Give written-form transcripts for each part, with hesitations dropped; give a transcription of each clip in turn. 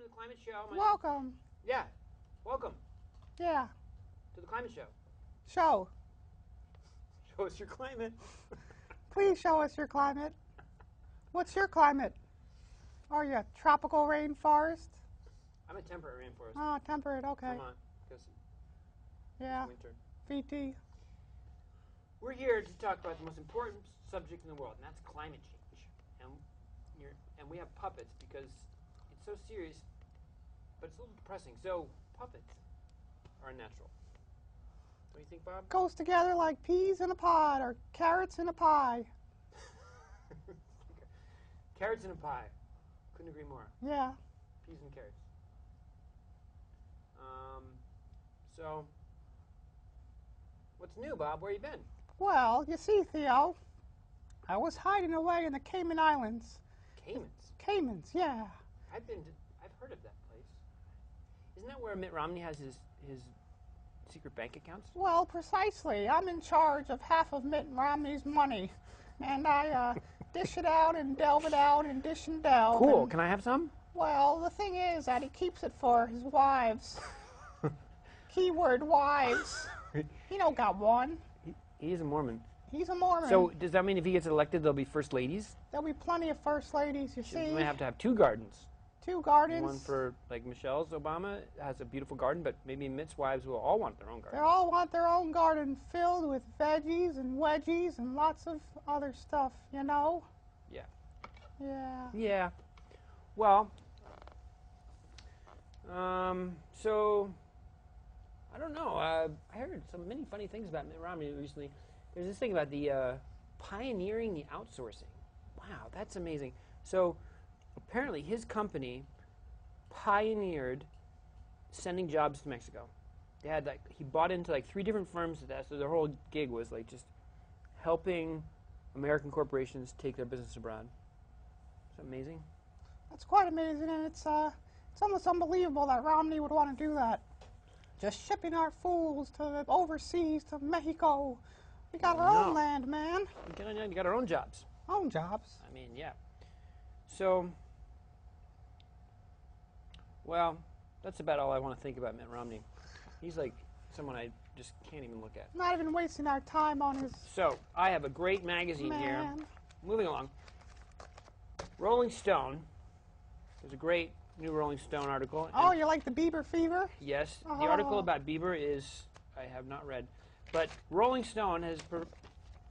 to the climate show. Welcome. Yeah, welcome Yeah. to the climate show. Show. Show us your climate. Please show us your climate. What's your climate? Are you a tropical rainforest? I'm a temperate rainforest. Oh, temperate, okay. Vermont, because Yeah. it's winter. VT. We're here to talk about the most important subject in the world, and that's climate change. And we have puppets because it's so serious, but it's a little depressing. So puppets are unnatural. Don't you think, Bob? Goes together like peas in a pod or carrots in a pie. Carrots in a pie. Couldn't agree more. Yeah. Peas and carrots. So, what's new, Bob? Where you been? Well, you see, Theo, I was hiding away in the Cayman Islands. Caymans. Caymans, yeah. I've heard of that place. Isn't that where Mitt Romney has his secret bank accounts? Well, precisely. I'm in charge of half of Mitt Romney's money. And I dish it out and delve it out and dish and delve. Cool. And, Can I have some? well, the thing is that he keeps it for his wives. Keyword wives. He don't got one. He's a Mormon. He's a Mormon. So does that mean if he gets elected, there'll be first ladies? There'll be plenty of first ladies, you see. We may have to have 2 gardens. 2 gardens. One for, like, Michelle's Obama has a beautiful garden, but maybe Mitt's wives will all want their own garden. They all want their own garden filled with veggies and wedgies and lots of other stuff, you know? Yeah. Yeah. Yeah. Well, so, I don't know. I heard many funny things about Mitt Romney recently. There's this thing about the pioneering the outsourcing. Wow, that's amazing. So, apparently his company pioneered sending jobs to Mexico. They had he bought into 3 different firms to that, so their whole gig was just helping American corporations take their business abroad. Is that amazing? That's quite amazing, and it's almost unbelievable that Romney would want to do that. Just shipping our fools to overseas, to Mexico. We got our own land, man. You got our own jobs. Own jobs. I mean, yeah. So, well, that's about all I want to think about Mitt Romney. He's like someone I just can't even look at. Not even wasting our time on his... So, I have a great magazine here. Moving along. Rolling Stone. There's a great new Rolling Stone article. Oh, you like the Bieber fever? Yes. Oh. The article about Bieber is, I have not read. But Rolling Stone has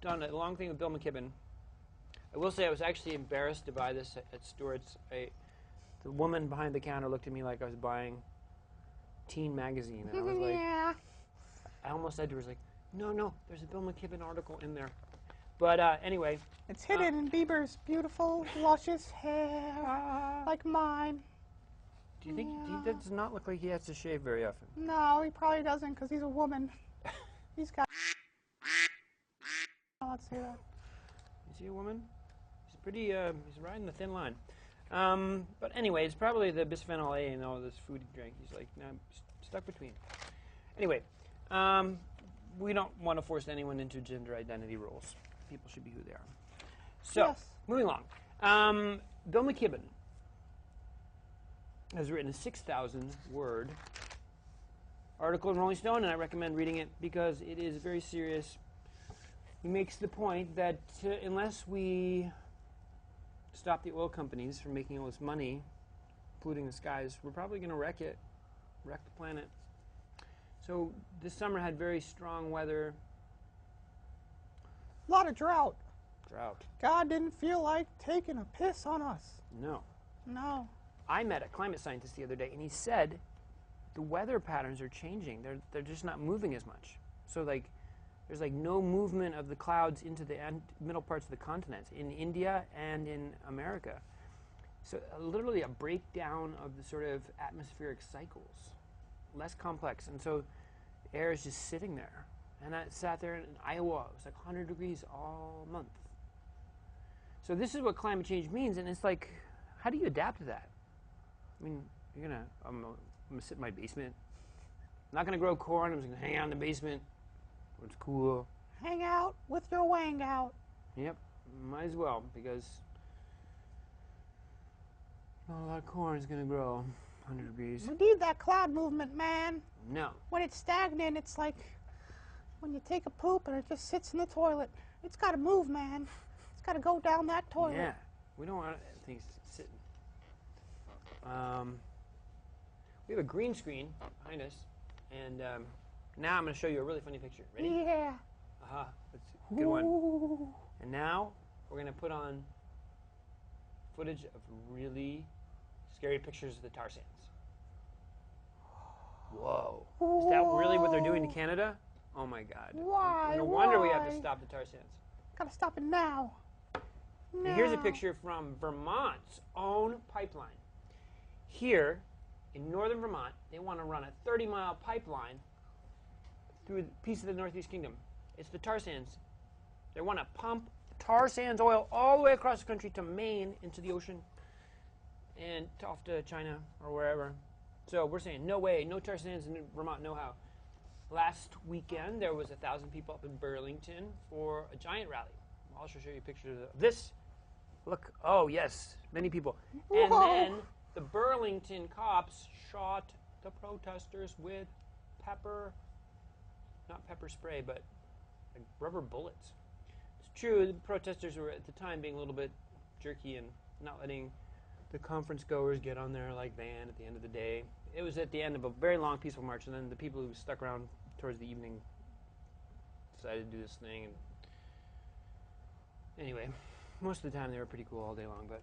done a long thing with Bill McKibben. I will say I was actually embarrassed to buy this at Stewart's. The woman behind the counter looked at me like I was buying teen magazine. And I was like, yeah. I almost said to her, no, there's a Bill McKibben article in there. But anyway. It's hidden in Bieber's beautiful, luscious hair, like mine. Do you think that does not look like he has to shave very often? No, he probably doesn't because he's a woman. He's got... Let's see that. Is he a woman? He's pretty, he's riding the thin line. But anyway, it's probably the bisphenol A and all this food he drank. He's like, no, I'm stuck between. Anyway, we don't want to force anyone into gender identity roles. People should be who they are. So, yes. Moving along. Bill McKibben has written a 6,000-word article in Rolling Stone, and I recommend reading it because it is very serious. He makes the point that unless we stop the oil companies from making all this money, polluting the skies, we're probably going to wreck the planet. So this summer had very strong weather. A lot of drought. Drought. God didn't feel like taking a piss on us. No. No. I met a climate scientist the other day, and he said the weather patterns are changing. They're just not moving as much. So there's no movement of the clouds into the middle parts of the continents in India and in America. So literally a breakdown of the sort of atmospheric cycles, less complex. And so the air is just sitting there. And I sat there in Iowa. It was 100 degrees all month. So this is what climate change means. And it's how do you adapt to that? I mean, I'm going to sit in my basement. I'm not going to grow corn. I'm just going to hang out in the basement. It's cool. Hang out with your wang out. Yep, might as well, because not a lot of corn is going to grow. 100 degrees. We need that cloud movement, man. No. When it's stagnant, it's like when you take a poop and it just sits in the toilet. It's got to move, man. It's got to go down that toilet. Yeah. We don't want things sitting. We have a green screen behind us, and now I'm going to show you a really funny picture. Ready? Yeah. Aha. That's a good one. And now we're going to put on footage of really scary pictures of the tar sands. Whoa. Is that really what they're doing to Canada? Oh my God. Why? No wonder we have to stop the tar sands. Gotta stop it now. And here's a picture from Vermont's own pipeline. Here in northern Vermont, they want to run a 30-mile pipeline through a piece of the Northeast Kingdom. It's the tar sands. They want to pump tar sands oil all the way across the country to Maine into the ocean and off to China or wherever. So we're saying no way, no tar sands in Vermont, no how. Last weekend there was 1,000 people up in Burlington for a giant rally. I'll also show you pictures of this. Look, oh yes, many people. And then the Burlington cops shot the protesters with not pepper spray, but like rubber bullets. It's true, the protesters were at the time being a little bit jerky and not letting the conference goers get on their like van at the end of the day. It was at the end of a very long peaceful march, and then the people who stuck around towards the evening decided to do this thing. And anyway, most of the time they were pretty cool all day long, but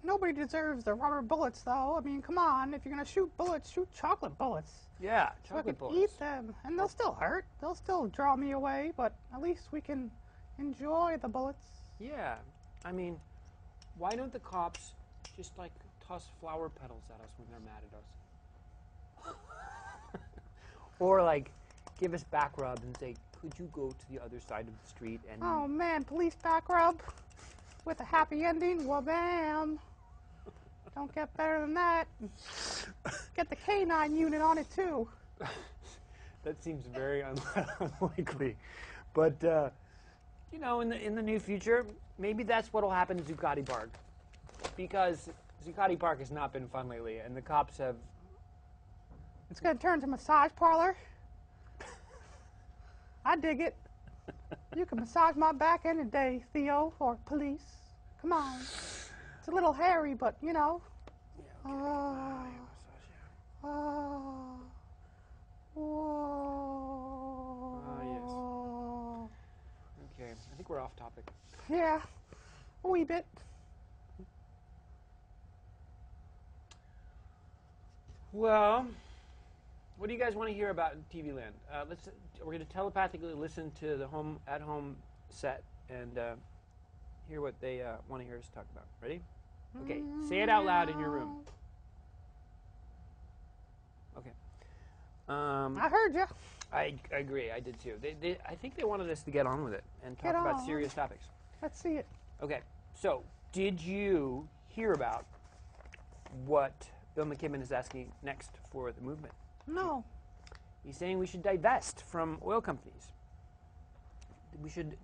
nobody deserves the rubber bullets, though. I mean, come on. If you're going to shoot bullets, shoot chocolate bullets. yeah, So I chocolate can bullets. eat them. And they'll still hurt. They'll still draw me away, but at least we can enjoy the bullets. Yeah, I mean, why don't the cops just like toss flower petals at us when they're mad at us? Or like give us back rub and say, could you go to the other side of the street and Oh, man, police back rub with a happy ending. Wha-bam. Don't get better than that. Get the K9 unit on it, too. That seems very unlikely. But, you know, in the near future, maybe that's what will happen to Zuccotti Park. Because Zuccotti Park has not been fun lately, and the cops have... It's going to turn to massage parlor. I dig it. You can massage my back any day, Theo, or police. Come on. It's a little hairy, but, you know. Yeah, okay. Oh. Whoa. Ah, yes. Okay, I think we're off topic. Yeah, a wee bit. Well, what do you guys want to hear about in TV land? We're going to telepathically listen to the at-home set and hear what they want to hear us talk about. Ready? Okay, say it out loud in your room. Okay. I heard you. I agree. I did too. I think they wanted us to get on with it and talk about serious topics. Let's see it. Okay. So, did you hear about what Bill McKibben is asking next for the movement? No. He's saying we should divest from oil companies. We should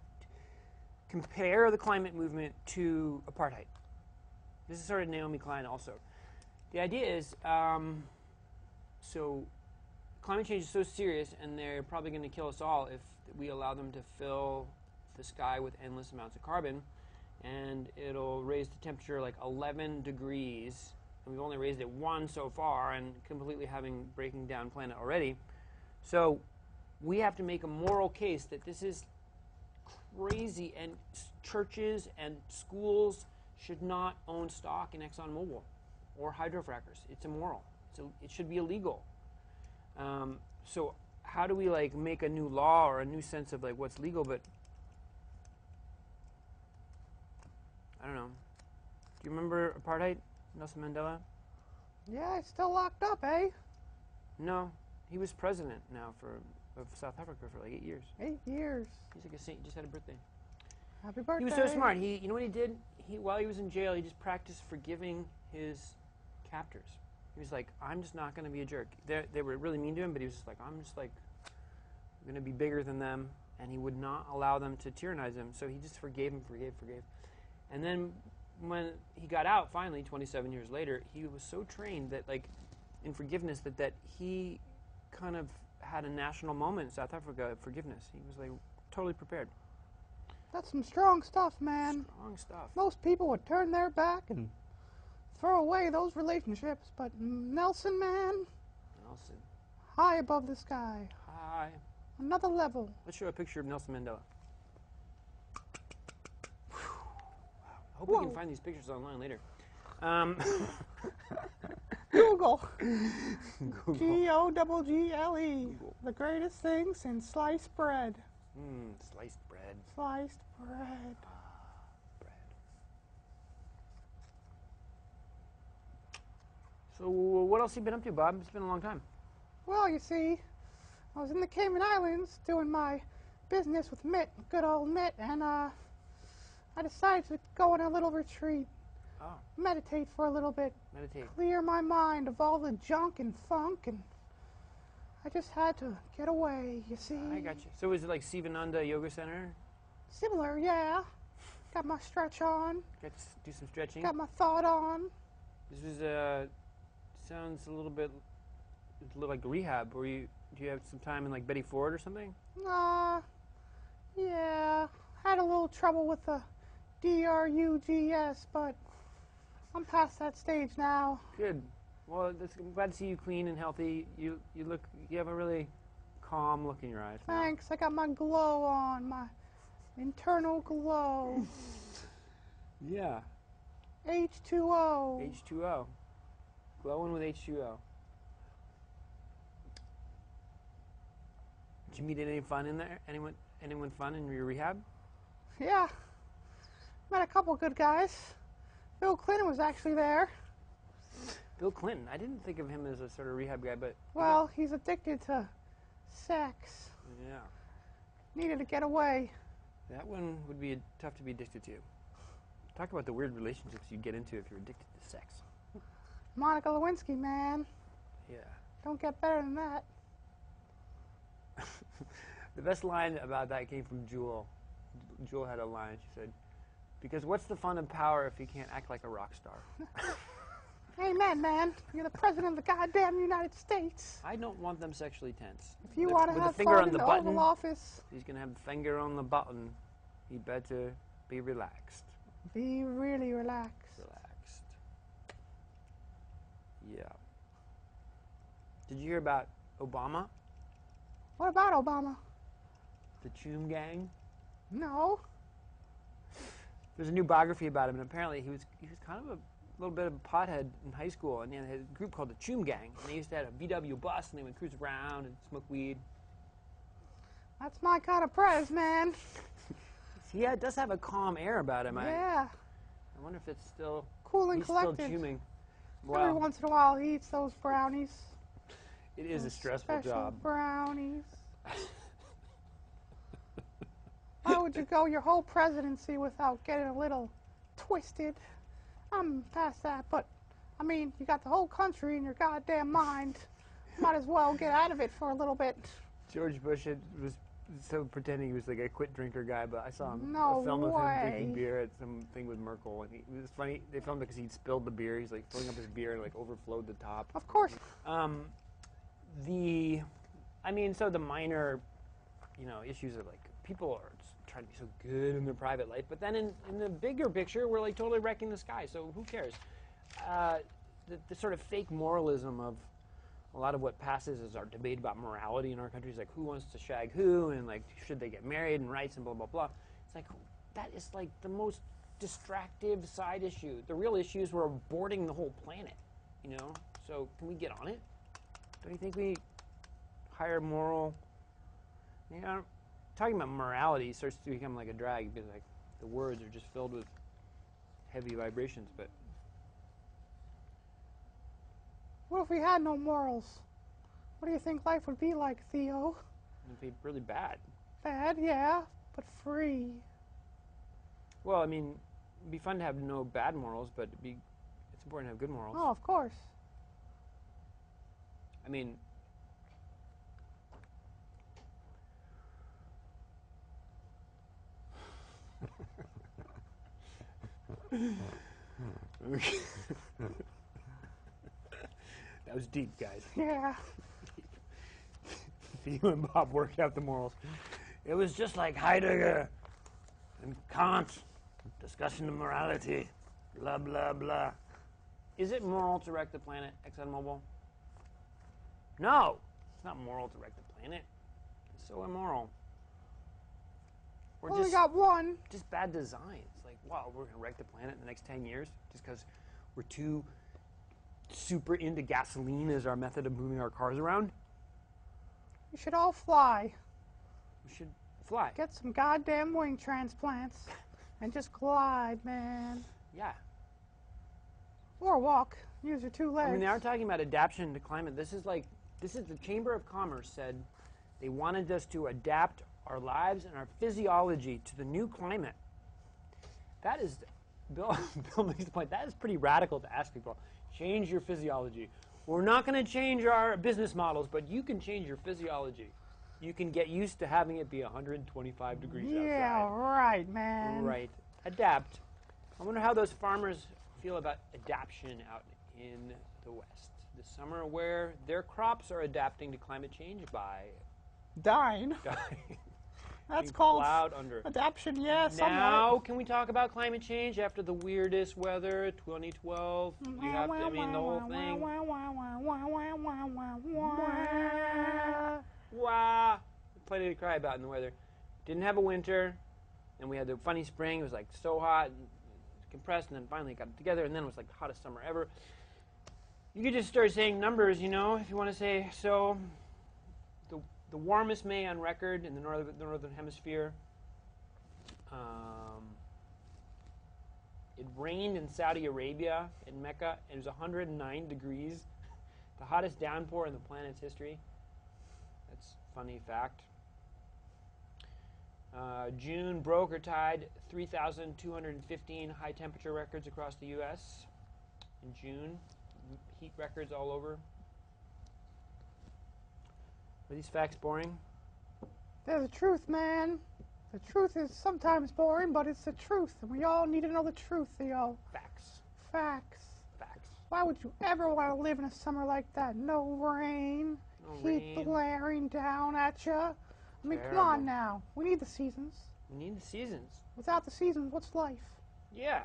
compare the climate movement to apartheid. This is sort of Naomi Klein also. The idea is, so climate change is so serious, and they're probably going to kill us all if we allow them to fill the sky with endless amounts of carbon, and it'll raise the temperature like 11 degrees, and we've only raised it 1 so far, and completely breaking down planet already. So we have to make a moral case that this is crazy, and churches and schools should not own stock in ExxonMobil or hydrofrackers. It's immoral. It should be illegal. So how do we like make a new law or a new sense of like what's legal? But I don't know. Do you remember apartheid, Nelson Mandela? Yeah, he's still locked up, eh? No, he was president now of South Africa for like 8 years. 8 years. He's like a saint. He just had a birthday. Happy birthday. He was so smart. You know what he did? While he was in jail, he just practiced forgiving his captors. He was like, I'm just not going to be a jerk. They were really mean to him, but he was just like, I'm going to be bigger than them, and he would not allow them to tyrannize him. So he just forgave. And then when he got out, finally, 27 years later, he was so trained that like in forgiveness that he kind of had a national moment in South Africa of forgiveness. He was like totally prepared. That's some strong stuff, man. Strong stuff. Most people would turn their back and throw away those relationships, but Nelson, man, Nelson. high above the sky. Hi. Another level. Let's show a picture of Nelson Mandela. Wow. I hope we can find these pictures online later. Google. Google. G-O-double-G-L-E. Google. The greatest thing since sliced bread. Sliced bread. Sliced bread. Bread. So what else have you been up to, Bob? It's been a long time. Well, you see, I was in the Cayman Islands doing my business with Mitt, good old Mitt, and I decided to go on a little retreat. Oh. Meditate for a little bit. Meditate. Clear my mind of all the junk and funk, and I just had to get away, you see. I got you. So is it like Sivananda Yoga Center? Similar, yeah. Got my stretch on. Got to do some stretching? Got my thought on. This is sounds a little bit like rehab. Do you have some time in like Betty Ford or something? Yeah. Had a little trouble with the DRUGS, but I'm past that stage now. Good. Well, I'm glad to see you clean and healthy. You have a really calm look in your eyes. Thanks. I got my glow on, my internal glow. Yeah. H2O. H2O. Glowing with H2O. Did you meet any fun in there? Anyone fun in your rehab? Yeah. Met a couple good guys. Bill Clinton was actually there. Bill Clinton. I didn't think of him as a sort of rehab guy, but... Well, he's addicted to sex. Yeah. Needed to get away. That one would be tough to be addicted to. Talk about the weird relationships you'd get into if you're addicted to sex. Monica Lewinsky, man. Yeah. Don't get better than that. The best line about that came from Jewel. Jewel had a line. She said, "Because what's the fun of power if you can't act like a rock star?" Amen, man. You're the president of the goddamn United States. I don't want them sexually tense. If you want to with have the finger fun on in the the button, Oval Office, he's going to have the finger on the button. He better be relaxed. be really relaxed. Relaxed. Yeah. Did you hear about Obama? What about Obama? The Choom Gang? No. There's a new biography about him, and apparently he was kind of a little bit of a pothead in high school, and he had a group called the Choom Gang, and they used to have a VW bus, and they would cruise around and smoke weed. That's my kind of prez, man. Yeah, it does have a calm air about him. Yeah. I wonder if it's still Cool and he's collected. still chooming. Every once in a while he eats those brownies. It is a Those stressful special job. brownies. Why would you go your whole presidency without getting a little twisted? I'm past that, but I mean, you got the whole country in your goddamn mind. Might as well get out of it for a little bit. George Bush was so pretending he was like a quit drinker guy, but I saw him No a film of him way. drinking beer at some thing with Merkel, and it was funny. They filmed it because he'd spilled the beer. He's like filling up his beer and like overflowed the top. Of course. So the minor, issues are like people are trying to be so good in their private life, but then in the bigger picture, we're like totally wrecking the sky. So who cares? The sort of fake moralism of a lot of what passes as our debate about morality in our country is like who wants to shag who, and like should they get married and rights and blah blah blah. It's like that is like the most distractive side issue. The real issue is we're aborting the whole planet. So can we get on it? Don't you think we higher moral? Talking about morality starts to become like a drag because like the words are just filled with heavy vibrations. But What if we had no morals? What do you think life would be like, Theo? it'd be really bad. Bad, yeah, but free. Well, I mean, it'd be fun to have no bad morals, but it's important to have good morals. Oh, of course. I mean, That was deep, guys. Yeah. You and Bob worked out the morals. It was just like Heidegger and Kant discussing the morality, blah, blah, blah. Is it moral to wreck the planet, ExxonMobil? No, it's not moral to wreck the planet. It's so immoral. We're Only got one. just bad designs. Like, wow, we're going to wreck the planet in the next 10 years just because we're too super into gasoline as our method of moving our cars around? We should all fly. We should fly. Get some goddamn wing transplants and just glide, man. Yeah. Or walk. Use your two legs. I mean, they are talking about adaptation to climate. This is the Chamber of Commerce said they wanted us to adapt our lives and our physiology to the new climate. That is, Bill makes the point, that is pretty radical to ask people. Change your physiology. We're not going to change our business models, but you can change your physiology. You can get used to having it be 125 degrees outside. Yeah, right, man. Right. Adapt. I wonder how those farmers feel about adaptation out in the West this summer, where their crops are adapting to climate change by Dying. dying. That's Being called plowed under. adaptation, yeah, Now, can we talk about climate change after the weirdest weather, 2012? You have to, I mean, the whole thing. Wow. Plenty to cry about in the weather. Didn't have a winter, and we had the funny spring. It was like so hot, and compressed, and then finally got it together, and then it was like the hottest summer ever. You could just start saying numbers, you know, if you want to say so. The warmest May on record in the northern hemisphere. It rained in Saudi Arabia, in Mecca. It was 109 degrees. The hottest downpour in the planet's history. That's a funny fact. June broke or tied 3,215 high temperature records across the U.S. in June. Heat records all over. Are these facts boring? They're the truth, man. The truth is sometimes boring, but it's the truth, and we all need to know the truth, Theo. Facts. Facts. Facts. Why would you ever want to live in a summer like that? No rain, No heat rain. blaring down at you. I mean, come Terrible. on now. We need the seasons. We need the seasons. Without the seasons, what's life? Yeah.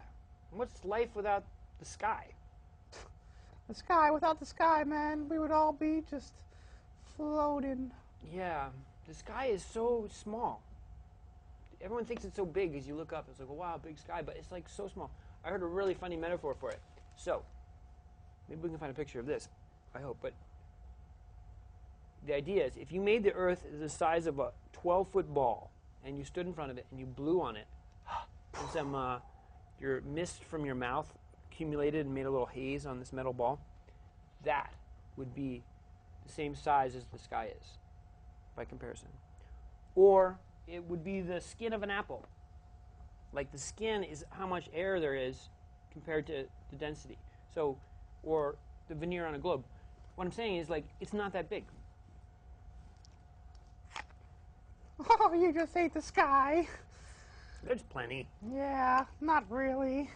What's life without the sky? The sky, without the sky, man, we would all be just floating. Yeah. The sky is so small. Everyone thinks it's so big as you look up. It's like, oh, wow, big sky, but it's like so small. I heard a really funny metaphor for it. So, maybe we can find a picture of this, I hope, but the idea is if you made the Earth the size of a 12-foot ball and you stood in front of it and you blew on it, and some your mist from your mouth accumulated and made a little haze on this metal ball, that would be the same size as the sky is by comparison. Or it would be the skin of an apple. Like the skin is how much air there is compared to the density. So, or the veneer on a globe. What I'm saying is, like, it's not that big. Oh, you just ate the sky. There's plenty. Yeah, not really.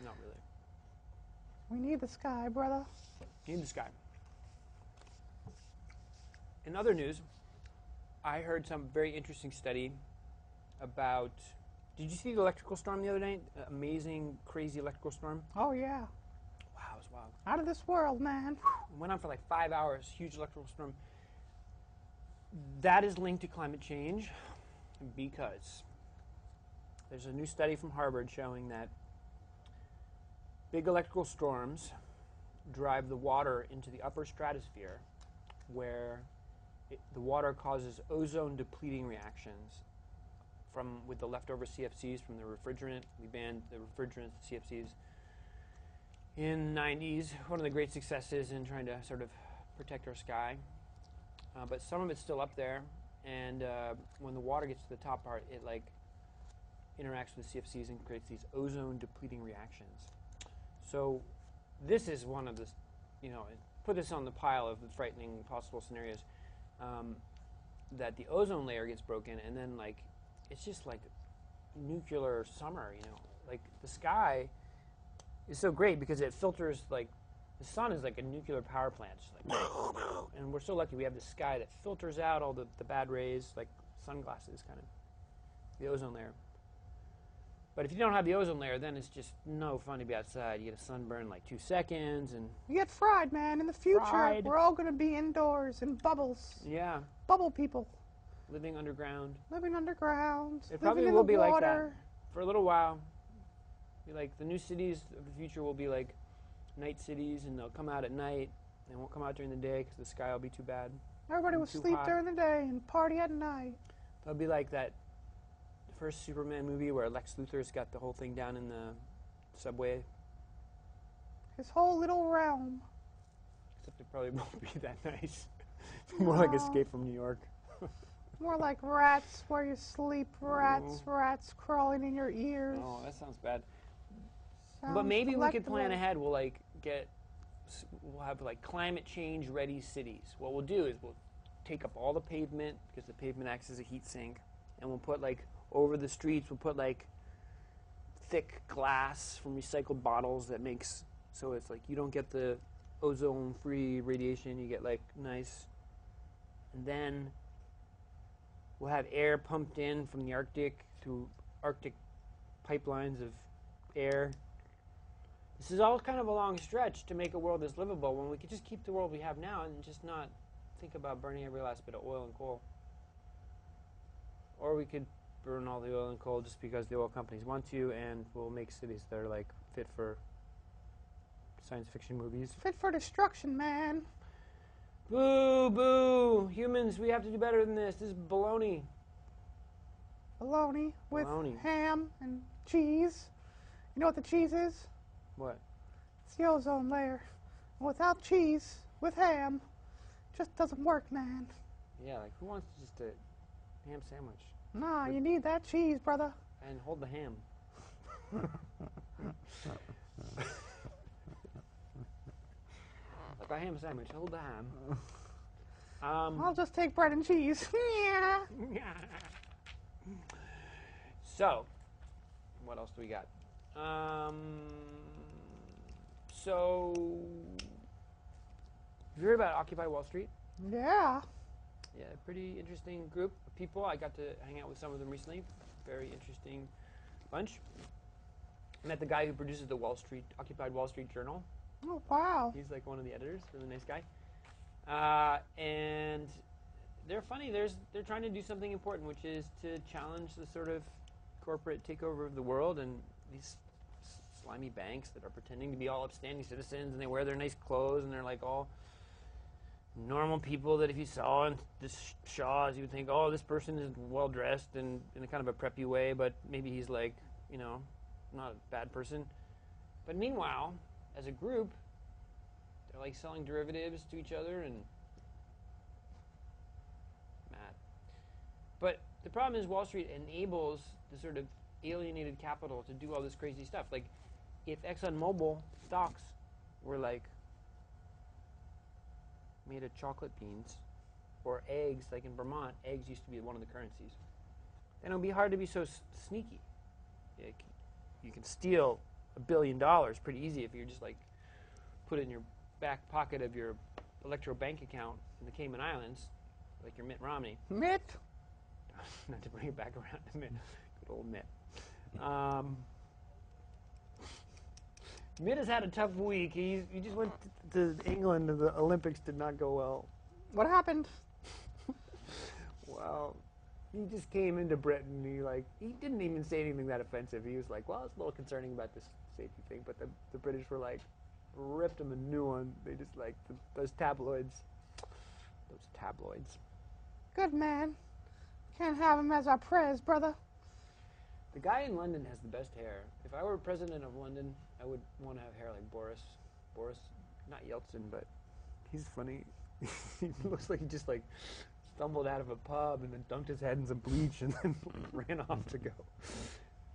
Not really. We need the sky, brother. You need the sky. In other news, I heard some very interesting study about. Did you see the electrical storm the other night? Amazing, crazy electrical storm. Oh, yeah. Wow, it was wild. Out of this world, man. It went on for like 5 hours. Huge electrical storm. That is linked to climate change because there's a new study from Harvard showing that big electrical storms drive the water into the upper stratosphere where the water causes ozone depleting reactions with the leftover CFCs from the refrigerant. We banned the refrigerants, the CFCs, in the 90s. One of the great successes in trying to sort of protect our sky. But some of it's still up there, and when the water gets to the top part, it like interacts with the CFCs and creates these ozone depleting reactions. So this is one of the, put this on the pile of the frightening possible scenarios. That the ozone layer gets broken, and then like it's just like nuclear summer. Like the sky is so great because it filters like The sun is like a nuclear power plant. Just like and we're so lucky we have the sky that filters out all the bad rays, like sunglasses kind of. The ozone layer. But if you don't have the ozone layer, then it's just no fun to be outside. You get a sunburn in like 2 seconds, and You get fried, man. In the future, Fried. we're all going to be indoors in bubbles. yeah, Bubble people. living underground. Living underground. It living probably in will the be like water. that for a little while. Be like the new cities of the future will be like night cities, and they'll come out at night. They won't come out during the day because the sky will be too bad. Everybody will too sleep hot. during the day and party at night. It'll be like that first Superman movie where Lex Luthor's got the whole thing down in the subway. His whole little realm. Except it probably won't be that nice. More like Escape from New York. More like rats where you sleep. Rats crawling in your ears. Oh, that sounds bad. Sounds But maybe we could plan delectable. ahead. We'll have like climate change ready cities. What we'll do is we'll take up all the pavement because the pavement acts as a heat sink, and we'll put like over the streets. We'll put like thick glass from recycled bottles that makes so it's like you don't get the ozone-free radiation. You get like nice, and then we'll have air pumped in from the Arctic through Arctic pipelines of air. This is all kind of a long stretch to make a world that's livable when we could just keep the world we have now and just not think about burning every last bit of oil and coal. Or we could burn all the oil and coal just because the oil companies want to, and we'll make cities that are like fit for science fiction movies. Fit for destruction, man. Boo, boo! Humans, we have to do better than this. This is baloney. Bologna with Bologna. ham and cheese. You know what the cheese is? What? It's the ozone layer. And without cheese, with ham, just doesn't work, man. Yeah, like who wants just a ham sandwich? Nah, you need that cheese, brother. And hold the ham. Like a ham sandwich, hold the ham. I'll just take bread and cheese. Yeah. So, what else do we got? So, have you heard about Occupy Wall Street? Yeah. Yeah, pretty interesting group of people. I got to hang out with some of them recently. Very interesting bunch. I met the guy who produces the Occupied Wall Street Journal. Oh, wow. He's like one of the editors, really nice guy. And they're funny. They're trying to do something important, which is to challenge the sort of corporate takeover of the world and these slimy banks that are pretending to be all upstanding citizens, and they wear their nice clothes, and they're like all normal people that if you saw in this Shaw's, you would think, oh, this person is well dressed and in a kind of a preppy way, but maybe he's like, not a bad person. But meanwhile, as a group, they're like selling derivatives to each other and mad. But the problem is Wall Street enables the sort of alienated capital to do all this crazy stuff. Like, if ExxonMobil stocks were like made of chocolate beans or eggs, like in Vermont, eggs used to be one of the currencies, then it would be hard to be so sneaky. You can steal $1 billion pretty easy if you're just like put it in your back pocket of your electro bank account in the Cayman Islands, like your Mitt Romney. Mitt. Not to bring it back around to Mitt. Good old Mitt. Mitt has had a tough week. He just went to England, and the Olympics did not go well. What happened? Well, he just came into Britain. He didn't even say anything that offensive. He was like, well, it's a little concerning about this safety thing, but the British were like, ripped him a new one. They just like those tabloids. Those tabloids. Good man. Can't have him as our prez, brother. The guy in London has the best hair. If I were president of London, I would want to have hair like Boris. Boris, not Yeltsin, but he's funny. He looks like he just like stumbled out of a pub and then dunked his head in some bleach and then ran off to go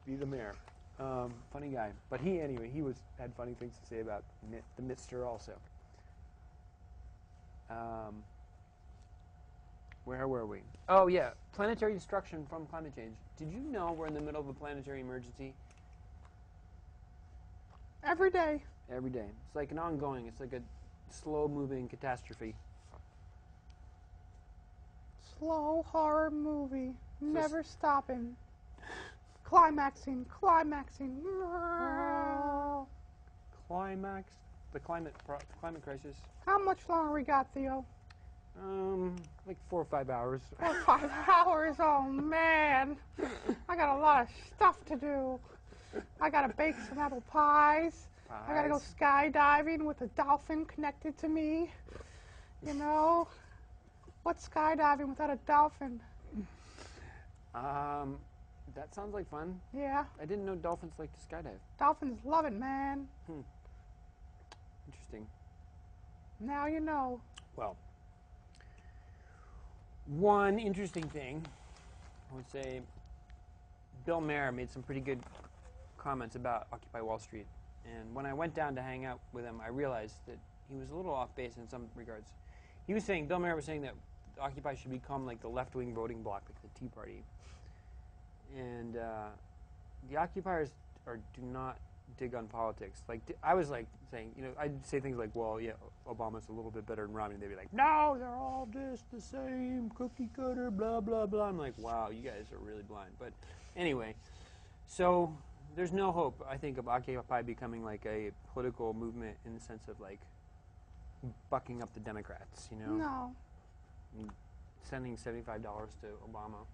be the mayor. Funny guy. But he had funny things to say about the Mister also. Where were we? Oh, yeah. Planetary destruction from climate change. Did you know we're in the middle of a planetary emergency? Every day. Every day. It's like an ongoing, it's like a slow-moving catastrophe. Slow horror movie. Never stopping. Climaxing. Climaxing. Climax. The climate crisis. How much longer we got, Theo? Like 4 or 5 hours. 4 or 5 hours? Oh, man. I got a lot of stuff to do. I got to bake some apple pies. I got to go skydiving with a dolphin connected to me. You know? What's skydiving without a dolphin? That sounds like fun. Yeah. I didn't know dolphins like to skydive. Dolphins love it, man. Interesting. Now you know. Well, one interesting thing, I would say, Bill Maher made some pretty good comments about Occupy Wall Street. And when I went down to hang out with him, I realized that he was a little off base in some regards. He was saying, Bill Maher was saying that Occupy should become like the left-wing voting bloc, like the Tea Party. And the occupiers do not dig on politics. Like I was like saying, you know, I'd say things like, well, yeah, Obama's a little bit better than Romney. They'd be like, no, they're all just the same, cookie cutter, blah, blah, blah. I'm like, wow, you guys are really blind. But anyway, so there's no hope, I think, of Occupy becoming like a political movement in the sense of like bucking up the Democrats, you know? No. And sending $75 to Obama.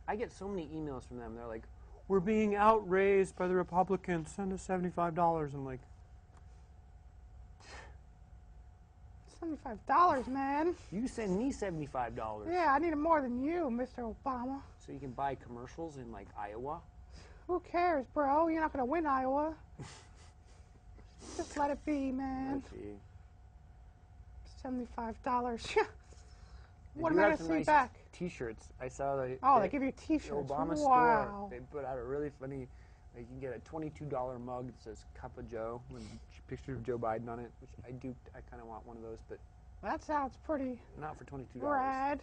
I get so many emails from them. They're like, we're being outraised by the Republicans. Send us $75. I'm like, $75, man. you send me $75. Yeah, I need it more than you, Mr. Obama. So you can buy commercials in like Iowa? Who cares, bro? You're not going to win Iowa. Just let it be, man. Let's see. $75. What am do I have going to some see nice back? T-shirts. I saw they give you T-shirts. the Obama Wow. store. They put out a really funny, like you can get a $22 mug that says Cup of Joe with a picture of Joe Biden on it, which I kind of want one of those, but That sounds pretty not for $22. rad.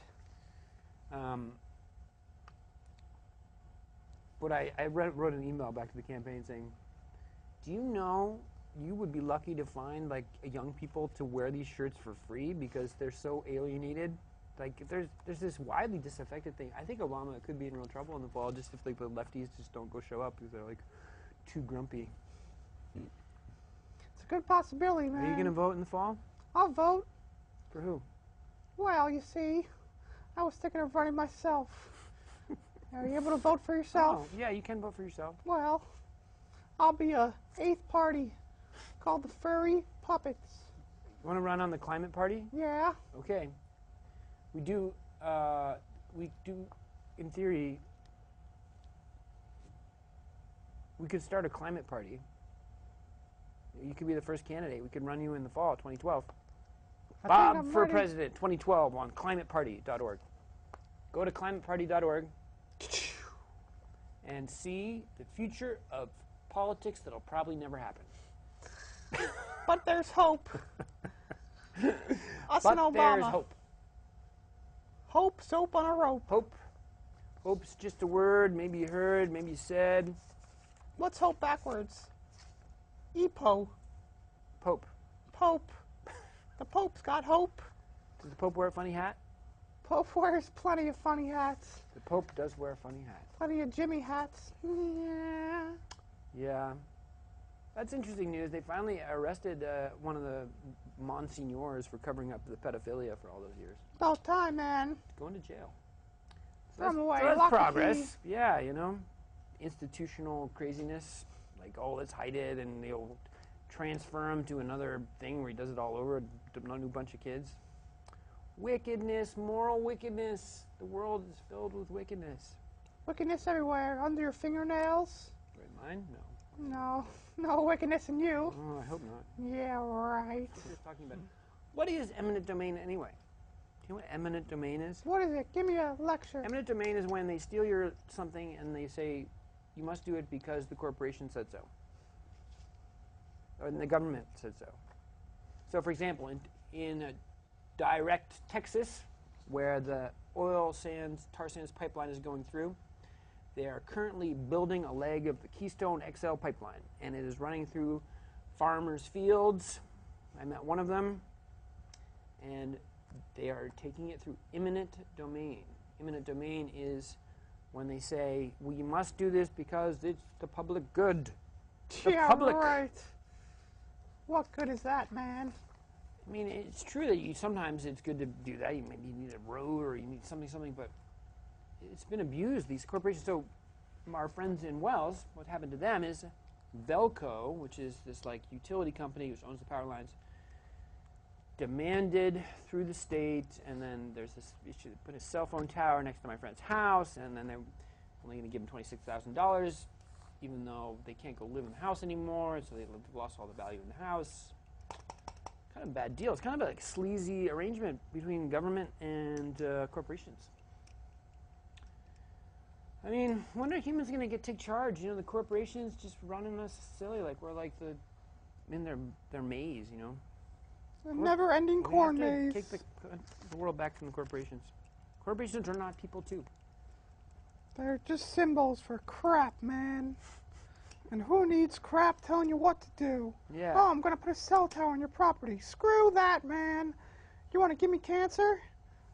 But I wrote an email back to the campaign saying, do you know you would be lucky to find like young people to wear these shirts for free because they're so alienated? Like there's this widely disaffected thing. I think Obama could be in real trouble in the fall just if like the lefties just don't go show up because they're like too grumpy. It's a good possibility, man. Are you going to vote in the fall? I'll vote. For who? Well, you see, I was thinking of running myself. Are you able to vote for yourself? Oh, yeah, you can vote for yourself. Well, I'll be a 8th party called the Furry Puppets. You want to run on the climate party? Yeah. Okay. We do, in theory, we could start a climate party. You could be the first candidate. We could run you in the fall, 2012. Bob for President, 2012 on climateparty.org. Go to climateparty.org and see the future of politics that'll probably never happen. But there's hope. Us and Obama. There's hope. Hope, soap on a rope. Hope. Hope's just a word. Maybe you heard, maybe you said. What's hope backwards? EPO. Pope. Pope. The Pope's got hope. Does the Pope wear a funny hat? Pope wears plenty of funny hats. The Pope does wear a funny hat. Plenty of Jimmy hats. Yeah. Yeah. That's interesting news. They finally arrested one of the monsignors for covering up the pedophilia for all those years. About time, man. Going to jail. From away. So that's Lock the progress. key. Yeah, you know. Institutional craziness. Like, oh, let's hide it, and they'll transfer him to another thing where he does it all over, a new bunch of kids. Wickedness, moral wickedness. The world is filled with wickedness. Wickedness everywhere. Under your fingernails. Right, mine? No. No. No wickedness in you. Oh, I hope not. Yeah, right. We're just talking about what is eminent domain anyway? Do you know what eminent domain is? What is it? Give me a lecture. Eminent domain is when they steal your something and they say you must do it because the corporation said so. Or the government said so. So, for example, in direct Texas, where the tar sands pipeline is going through, they are currently building a leg of the Keystone XL pipeline, and it is running through farmers' fields. I met one of them, and they are taking it through eminent domain. Eminent domain is when they say, we must do this because it's the public good. The public. Right. What good is that, man? I mean, it's true that sometimes it's good to do that. Maybe you need a road or you need something, but it's been abused, these corporations. So our friends in Wells, what happened to them is Velco, which is this like utility company which owns the power lines, demanded through the state, and then there's this issue to put a cell phone tower next to my friend's house, and then they're only going to give him $26,000, even though they can't go live in the house anymore, so they've lost all the value in the house. Kind of a bad deal. It's kind of a sleazy arrangement between government and corporations. I mean, when are humans going to take charge? You know, the corporations just running us silly, like we're like in their maze, you know. A never-ending corn we have maze. to take the world back from the corporations. Corporations are not people, too. They're just symbols for crap, man. And who needs crap telling you what to do? Yeah. Oh, I'm going to put a cell tower on your property. Screw that, man. You want to give me cancer?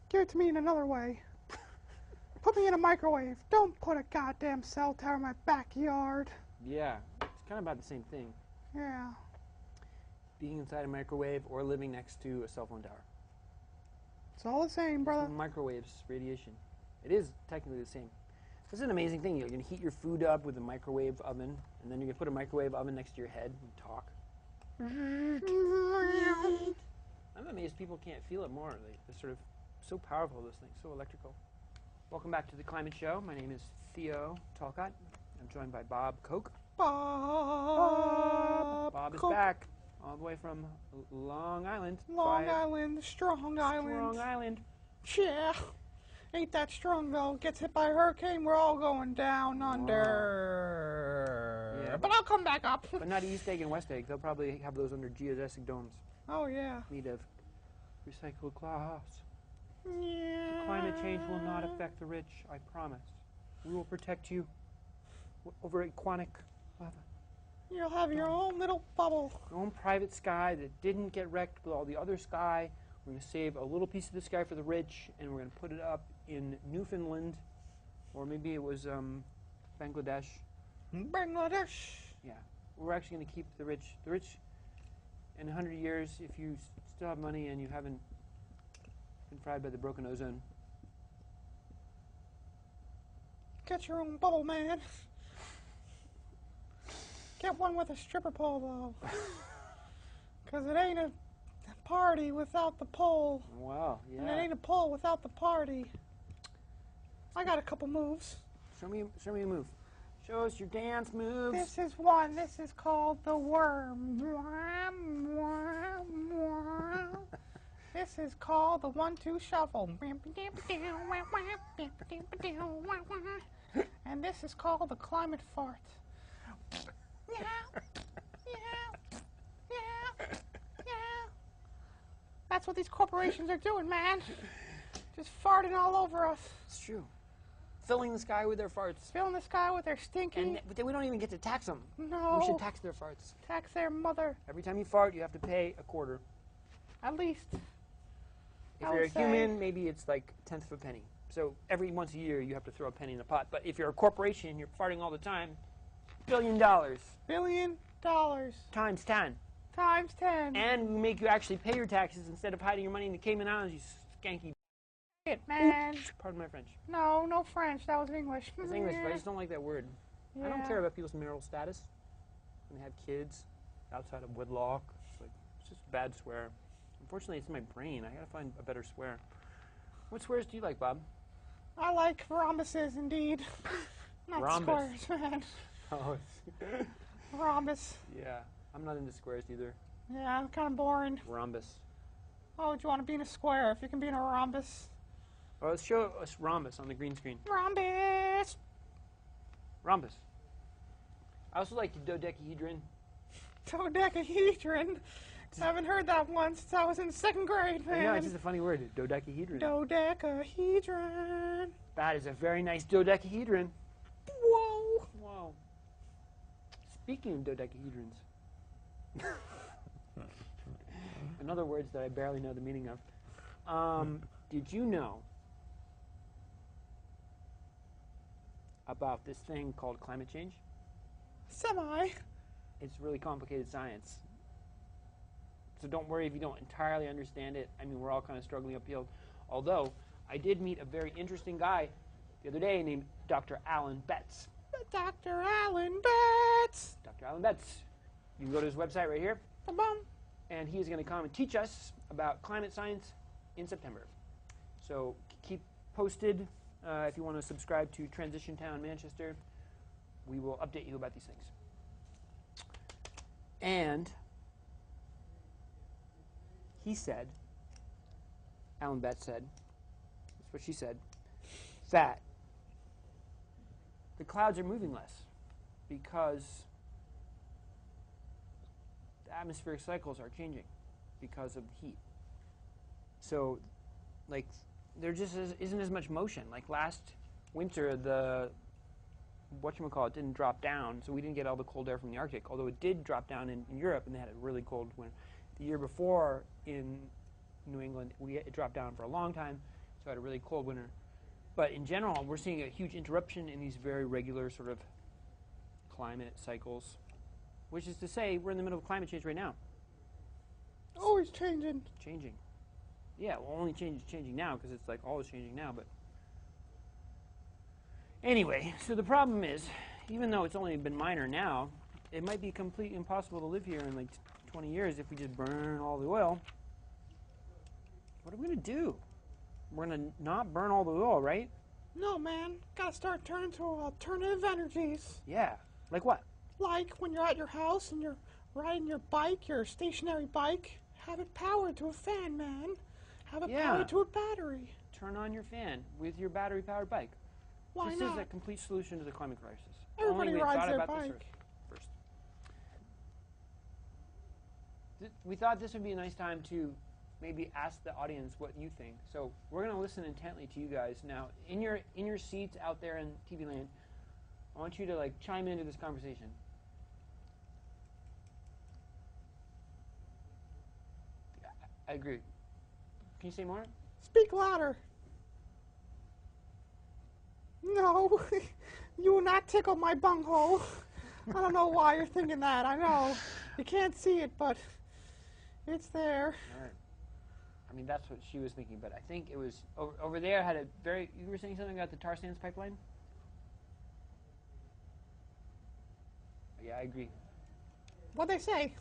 Give it to me in another way. Put me in a microwave. Don't put a goddamn cell tower in my backyard. Yeah, it's kind of about the same thing. Yeah. Being inside a microwave or living next to a cell phone tower. It's all the same, brother. Microwaves, radiation. It is technically the same. This is an amazing thing. You're going to heat your food up with a microwave oven, and then you're going to put a microwave oven next to your head and talk. I'm amazed people can't feel it more. They're sort of so powerful, this thing, so electrical. Welcome back to The Climate Show. My name is Theo Talcott. I'm joined by Bob Koch. Bob is Koch. back, all the way from Long Island. Long Island, Strong Island. Strong Island. Yeah. Ain't that strong, though. Gets hit by a hurricane, we're all going down under. Yeah. But I'll come back up. But not East Egg and West Egg. They'll probably have those under geodesic domes Oh, yeah. made of recycled glass. Yeah. Climate change will not affect the rich, I promise. We will protect you over aquatic lava. You'll have your own little bubble. Your own private sky that didn't get wrecked with all the other sky. We're going to save a little piece of the sky for the rich, and we're going to put it up in Newfoundland, or maybe it was Bangladesh. Bangladesh. Yeah, we're actually going to keep the rich. The rich, in 100 years, if you still have money and you haven't been fried by the broken ozone. Get your own bubble, man. Get one with a stripper pole, though. Because it ain't a party without the pole. Wow, yeah. And it ain't a pole without the party. I got a couple moves. Show me a move. Show us your dance moves. This is one. This is called the worm. This is called the 1-2 shuffle. And this is called the climate fart. That's what these corporations are doing, man. Just farting all over us. It's true. Filling the sky with their farts. Filling the sky with their stinky. But then we don't even get to tax them. No. We should tax their farts. Tax their mother. Every time you fart, you have to pay a quarter. At least. If you're a human, maybe it's like a tenth of a penny. So every once a year, you have to throw a penny in the pot. But if you're a corporation, you're farting all the time, $1 billion. $1 billion. Times 10. Times 10. And we make you actually pay your taxes instead of hiding your money in the Cayman Islands, you skanky. It, man. Oops, pardon my French. No, no French. That was English. It's English, but I just don't like that word. Yeah. I don't care about people's marital status when they have kids outside of wedlock. It's just a bad swear. Unfortunately, it's in my brain. I gotta find a better swear. What swears do you like, Bob? I like rhombuses, indeed. Not Rhombus. squares, man. Oh, Rhombus. yeah. I'm not into squares either. Yeah, I'm kind of boring. Rhombus. Oh, do you want to be in a square if you can be in a rhombus? Oh, let's show us rhombus on the green screen. Rhombus. Rhombus. I also like the dodecahedron. Dodecahedron. I haven't heard that one since I was in 2nd grade, man. I know, it's just a funny word, dodecahedron. Dodecahedron. That is a very nice dodecahedron. Whoa. Whoa. Speaking of dodecahedrons. in other words that I barely know the meaning of. Did you know about this thing called climate change? Semi. It's really complicated science. So don't worry if you don't entirely understand it. I mean, we're all kind of struggling uphill. Although, I did meet a very interesting guy the other day named Dr. Alan Betts. Dr. Alan Betts. Dr. Alan Betts. You can go to his website right here. Ba-bum. And he is going to come and teach us about climate science in September. So keep posted if you want to subscribe to Transition Town Manchester. We will update you about these things. And he said, Alan Betts said, that's what she said, that the clouds are moving less because the atmospheric cycles are changing because of the heat. So, like, there just isn't as much motion. Like last winter, the whatchamacallit didn't drop down, so we didn't get all the cold air from the Arctic, although it did drop down in Europe, and they had a really cold winter. The year before in New England, it dropped down for a long time, so I had a really cold winter. But in general, we're seeing a huge interruption in these very regular sort of climate cycles, which is to say we're in the middle of climate change right now. Always changing. Changing. Yeah, well, only changing now because it's like always changing now, but anyway, so the problem is, even though it's only been minor now, it might be completely impossible to live here in like 20 years if we just burn all the oil. What are we going to do? We're going to not burn all the oil, right? No, man. Gotta start turning to alternative energies. Yeah. Like what? Like when you're at your house and you're riding your bike, your stationary bike, have it powered to a fan, man. Have it powered to a battery. Turn on your fan with your battery-powered bike. Why this not? is a complete solution to the climate crisis. Everybody Only rides their about bike. This first. We thought this would be a nice time to maybe ask the audience what you think. So we're going to listen intently to you guys now. In your seats out there in TV land, I want you to like chime into this conversation. I agree. Can you say more? Speak louder. No, you will not tickle my bunghole. I don't know why you're thinking that. I know. You can't see it, but it's there. All right. I mean, that's what she was thinking, but I think it was over there had a very, you were saying something about the tar sands pipeline? Yeah, I agree. What'd they say?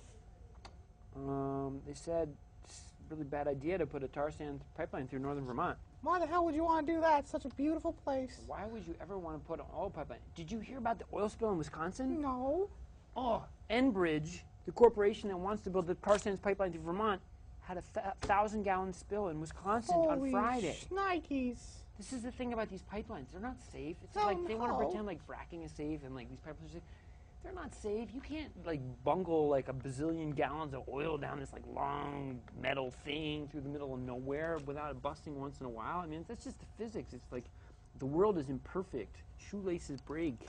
They said it's a really bad idea to put a tar sands pipeline through northern Vermont. Why the hell would you want to do that? It's such a beautiful place. Why would you ever want to put an oil pipeline? Did you hear about the oil spill in Wisconsin? No. Oh, Enbridge, the corporation that wants to build the tar sands pipeline through Vermont, had a 1,000-gallon spill in Wisconsin on Friday. Shnikes. This is the thing about these pipelines. They're not safe. It's Oh, like they want to no. pretend like fracking is safe and like these pipelines are safe. They're not safe. You can't like bungle like a bazillion gallons of oil down this like long metal thing through the middle of nowhere without it busting once in a while. I mean, that's just the physics. It's like the world is imperfect. Shoelaces break.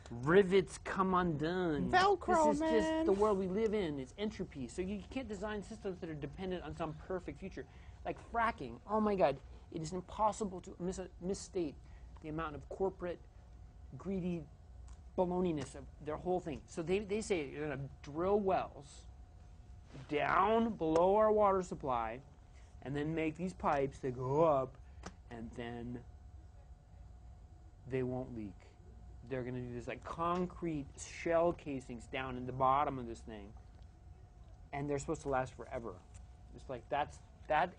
Rivets come undone. Velcro, This is just man. the world we live in. It's entropy. So you can't design systems that are dependent on some perfect future. Like fracking. Oh my God. It is impossible to misstate the amount of corporate, greedy baloney-ness of their whole thing. So they say you're going to drill wells down below our water supply and then make these pipes that go up and then they won't leak. They're going to do this like concrete shell casings down in the bottom of this thing, and they're supposed to last forever. It's like that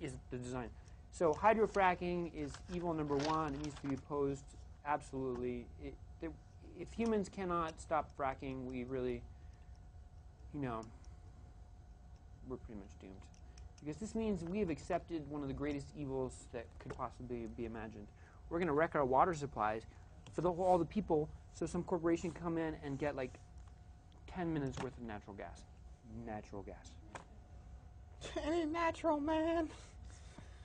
is the design. So hydrofracking is evil number one. It needs to be opposed absolutely. If humans cannot stop fracking, we really, we're pretty much doomed. Because this means we have accepted one of the greatest evils that could possibly be imagined. We're going to wreck our water supplies for all the people, so some corporation can come in and get like 10 minutes worth of natural gas. Natural gas. It ain't natural, man.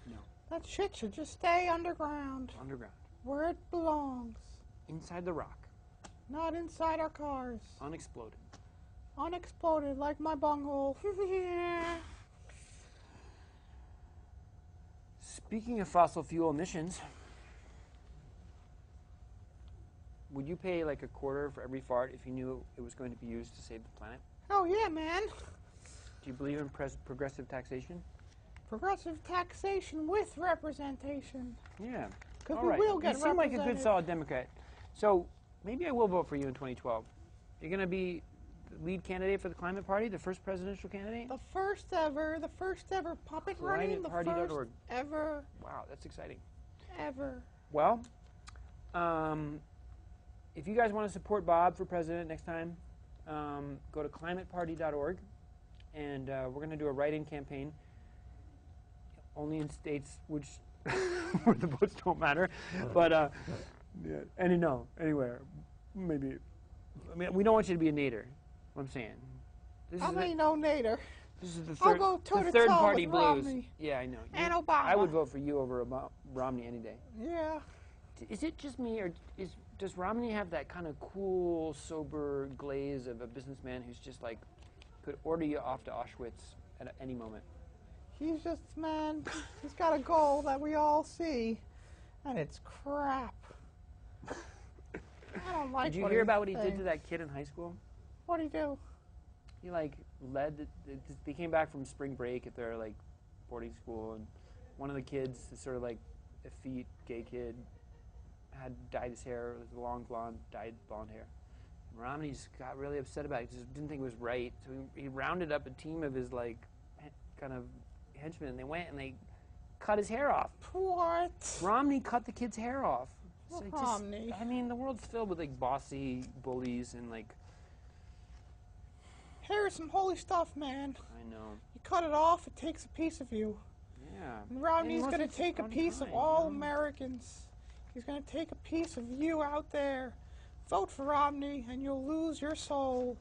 No. That shit should just stay underground. Underground. Where it belongs. Inside the rock. Not inside our cars. Unexploded. Unexploded, like my bunghole. Yeah. Speaking of fossil fuel emissions, would you pay like a quarter for every fart if you knew it was going to be used to save the planet? Oh, yeah, man. Do you believe in progressive taxation? Progressive taxation with representation. Yeah. Because All we right. will get You seem like a good, represented. solid Democrat. So maybe I will vote for you in 2012. You're going to be the lead candidate for the Climate Party, the first presidential candidate? The first ever puppet running, the first ClimateParty.org. ever, Wow, that's exciting. ever. Well, if you guys want to support Bob for president next time, go to climateparty.org, and we're going to do a write-in campaign, only in states which where the votes don't matter, but yeah, and no, anywhere, maybe. I mean, we don't want you to be a nader. What I'm saying. This I is ain't no nader. this is the I'll third, go the toe-to-toe third party with blues. Romney Yeah, I know. and Obama. I would vote for you over Romney any day. Yeah. Is it just me, or does Romney have that kind of cool, sober glaze of a businessman who's just like could order you off to Auschwitz at any moment? He's just, man, he's got a goal that we all see, and it's crap. I don't like Did you what hear he about what he did thinks. to that kid in high school? What'd he do? He like led. They came back from spring break at their like boarding school, and one of the kids, is sort of like effete gay kid, had dyed his hair with long dyed blonde hair. And Romney's got really upset about it. He just didn't think it was right, so he rounded up a team of his like kind of henchmen, and they went and they cut his hair off. What? Romney cut the kid's hair off. So it just- Romney. I mean, the world's filled with like bossy bullies and like, Hair is some holy stuff, man. I know. You cut it off, it takes a piece of you. Yeah. And Romney's most going to of it's take a on piece of time, all you know? Americans. He's going to take a piece of you out there. Vote for Romney, and you'll lose your soul.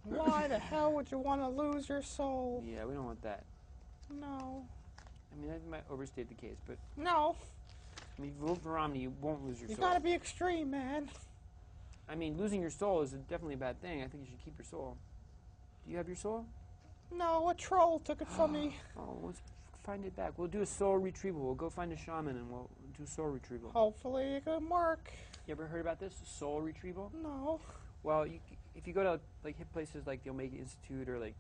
Why the hell would you want to lose your soul? Yeah, we don't want that. No. I mean, that might overstate the case, but No. I mean, if you vote for Romney, you won't lose your You soul. got to be extreme, man. I mean, losing your soul is definitely a bad thing. I think you should keep your soul. Do you have your soul? No, a troll took it from me. Oh, let's find it back. We'll do a soul retrieval. We'll go find a shaman and we'll do soul retrieval. Hopefully it can work. You ever heard about this? Soul retrieval? No. Well, if you go to like hip places like the Omega Institute or like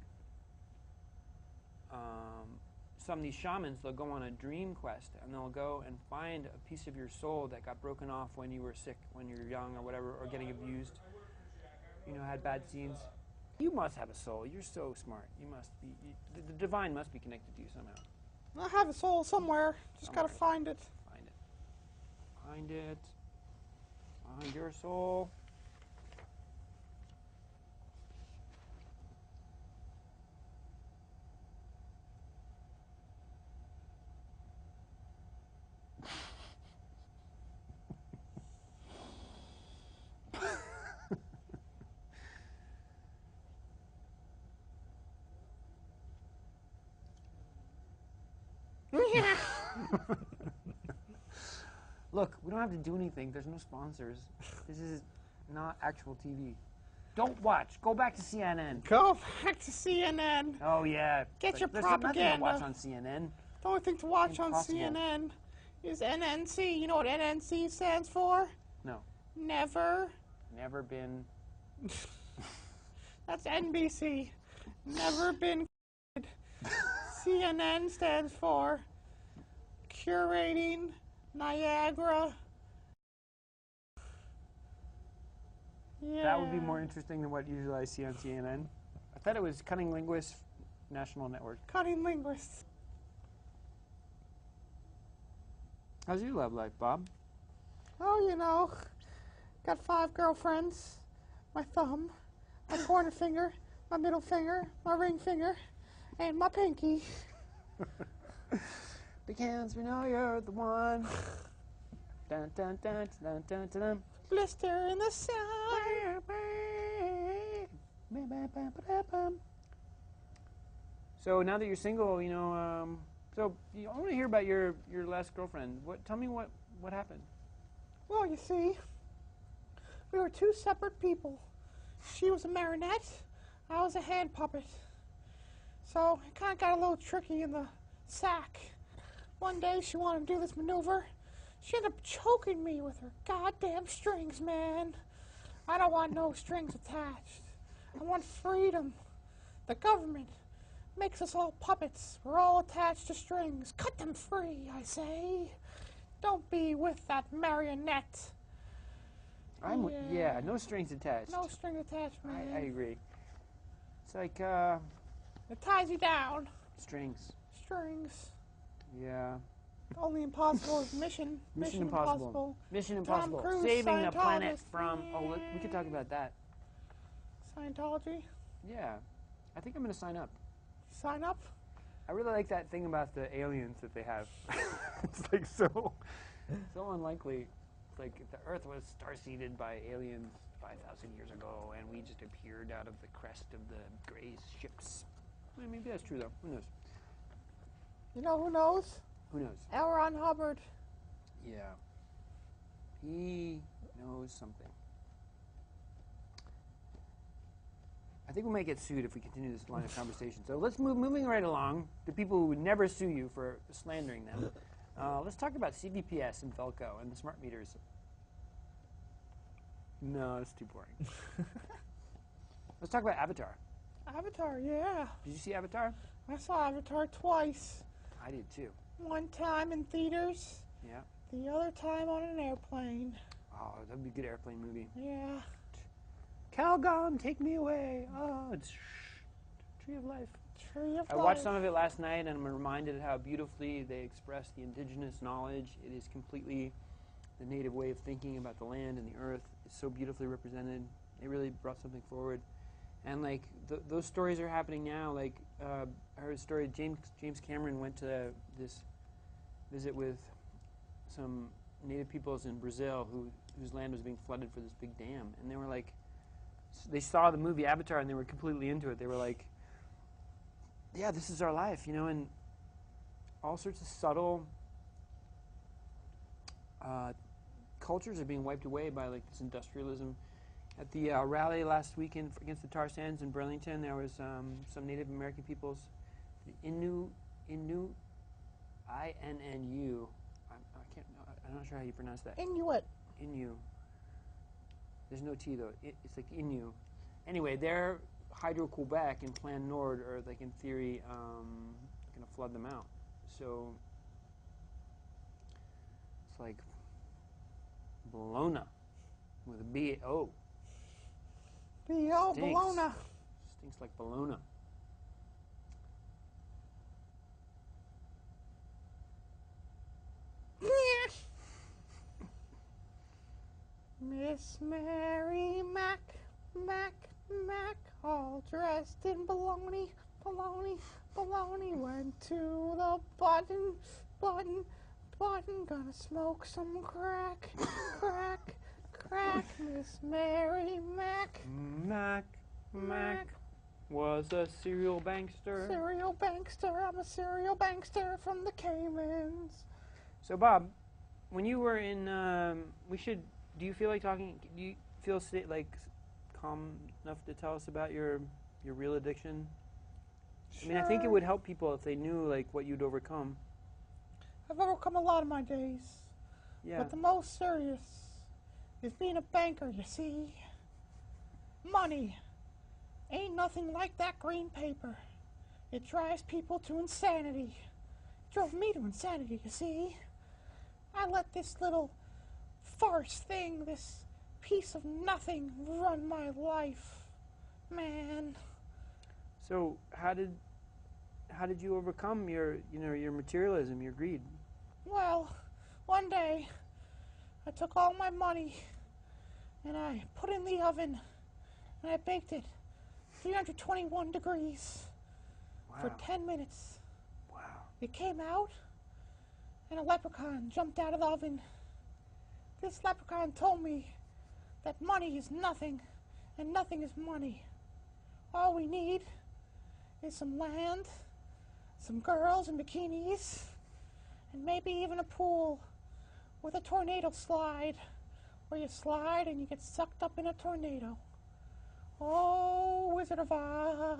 some of these shamans, they'll go on a dream quest and they'll go and find a piece of your soul that got broken off when you were sick, when you were young or whatever, or getting abused. You know, had bad scenes. You must have a soul. You're so smart. You must be. The divine must be connected to you somehow. I have a soul somewhere. Just got to Somewhere. find it. Find it. Find it. Find your soul. Look, we don't have to do anything. There's no sponsors. This is not actual TV. Don't watch. Go back to CNN. Go back to CNN. Oh, yeah. Get your There's propaganda. nothing to watch on CNN. The only thing to watch Impossible. on CNN is NNC. You know what NNC stands for? No. Never. Never been. That's NBC. Never been. CNN stands for Curating Niagara. Yeah. That would be more interesting than what usually I see on CNN. I thought it was Cunning Linguist National Network. Cutting linguists. How's your love life, Bob? Oh, you know, got 5 girlfriends. My thumb, my pointer finger, my middle finger, my ring finger, and my pinky. Because we know you're the one. Dun, dun, dun, dun, dun, dun, dun. Blister in the sun. So now that you're single, you know, so I want to hear about your last girlfriend. Tell me what happened. Well, you see, we were 2 separate people. She was a marionette, I was a hand puppet. So it kind of got a little tricky in the sack. One day she wanted to do this maneuver. She ended up choking me with her goddamn strings, man. I don't want no strings attached. I want freedom. The government makes us all puppets. We're all attached to strings. Cut them free, I say. Don't be with that marionette. Yeah, no strings attached. No string attached, man. I agree. It's like, It ties you down. strings. Strings. Yeah. Only impossible is mission. Mission Impossible. Mission Impossible. Cruise, Saving a planet Scientologist. from, we could talk about that. Scientology. Yeah. I think I'm going to sign up. Sign up. I really like that thing about the aliens that they have. It's like so unlikely. It's like the Earth was star-seeded by aliens 5,000 years ago, and we just appeared out of the crest of the gray ships. Well, maybe that's true, though. Who knows? You know who knows? Who knows? L. Ron Hubbard. Yeah. He knows something. I think we might get sued if we continue this line of conversation. So let's moving right along. The people who would never sue you for slandering them. Let's talk about CVPS and Velco and the smart meters. No, it's too boring. Let's talk about Avatar. Avatar, yeah. Did you see Avatar? I saw Avatar twice. I did too. One time in theaters. Yeah. The other time on an airplane. Oh, that'd be a good airplane movie. Yeah. Calgon, take me away. Oh, it's Tree of Life. Tree of I Life. watched some of it last night, and I'm reminded of how beautifully they express the indigenous knowledge. It is completely the native way of thinking about the land and the earth. It's so beautifully represented. They really brought something forward. And like those stories are happening now. Like I heard a story. James Cameron went to this visit with some native peoples in Brazil whose land was being flooded for this big dam, and they were like, they saw the movie Avatar and they were completely into it. They were like, yeah, this is our life, you know, and all sorts of subtle cultures are being wiped away by like this industrialism. At the rally last weekend against the tar sands in Burlington, there was some Native American peoples, the Innu, I-N-N-U. I'm not sure how you pronounce that. Inuit. Innu. There's no T though. It's like Innu. Anyway, they're Hydro-Quebec and Plan Nord are like in theory going to flood them out. So it's like Bologna with a B-O. B-O, Stinks. Bologna. Stinks like Bologna. Miss Mary Mac, all dressed in baloney, went to the button, gonna smoke some crack, Miss Mary Mac. Mac was a serial bankster. I'm a serial bankster from the Caymans. So Bob, when you were in, do you feel like talking, do you feel like calm enough to tell us about your real addiction? Sure. I mean, I think it would help people if they knew like what you'd overcome. I've overcome a lot of my days. Yeah. But the most serious is being a banker, you see. Money ain't nothing like that green paper. It drives people to insanity. It drove me to insanity, you see. I let this little farce thing, this piece of nothing, run my life. Man. So how did you overcome your materialism, your greed? Well, one day I took all my money and I put it in the oven and I baked it 321 degrees for 10 minutes. Wow. It came out and a leprechaun jumped out of the oven. This leprechaun told me that money is nothing and nothing is money. All we need is some land, some girls in bikinis, and maybe even a pool with a tornado slide where you slide and you get sucked up in a tornado. Oh, Wizard of Oz.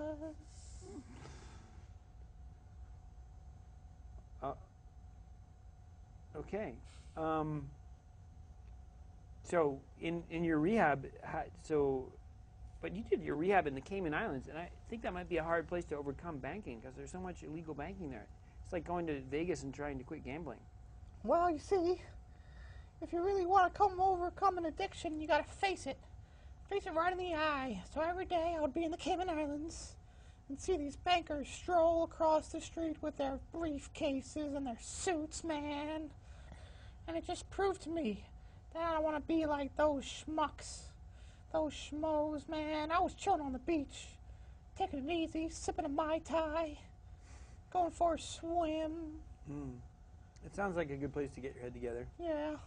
Okay. So in your rehab, but you did your rehab in the Cayman Islands, and I think that might be a hard place to overcome banking because there's so much illegal banking there. It's like going to Vegas and trying to quit gambling. Well, you see, if you really want to overcome an addiction, you got to face it. Face it right in the eye. So every day I would be in the Cayman Islands and see these bankers stroll across the street with their briefcases and their suits, man. And it just proved to me that I don't want to be like those schmucks. Those schmoes, man. I was chilling on the beach, taking it easy, sipping a Mai Tai, going for a swim. It sounds like a good place to get your head together. Yeah.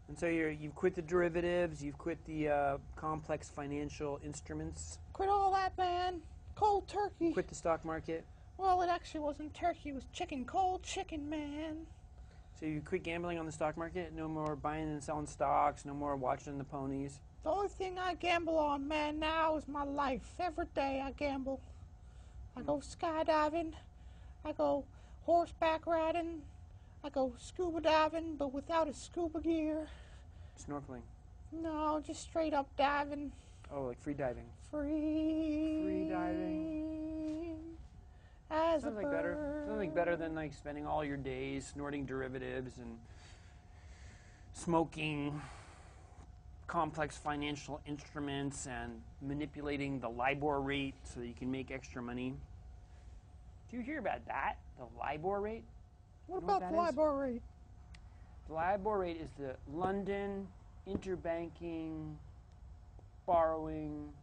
And so you've quit the derivatives, you've quit the complex financial instruments. Quit all that, man. Cold turkey. Quit the stock market. Well, it actually wasn't turkey. It was chicken. Cold chicken, man. So you quit gambling on the stock market? No more buying and selling stocks, no more watching the ponies? The only thing I gamble on, man, now is my life. Every day I gamble. I go skydiving. I go horseback riding. I go scuba diving, but without a scuba gear. Snorkeling? No, just straight up diving. Oh, like free diving? Free diving. As sounds a like better. bird. Sounds like better than like spending all your days snorting derivatives and smoking complex financial instruments and manipulating the LIBOR rate so that you can make extra money. Did you hear about that? The LIBOR rate? What about the LIBOR rate? The LIBOR rate is the London interbanking borrowing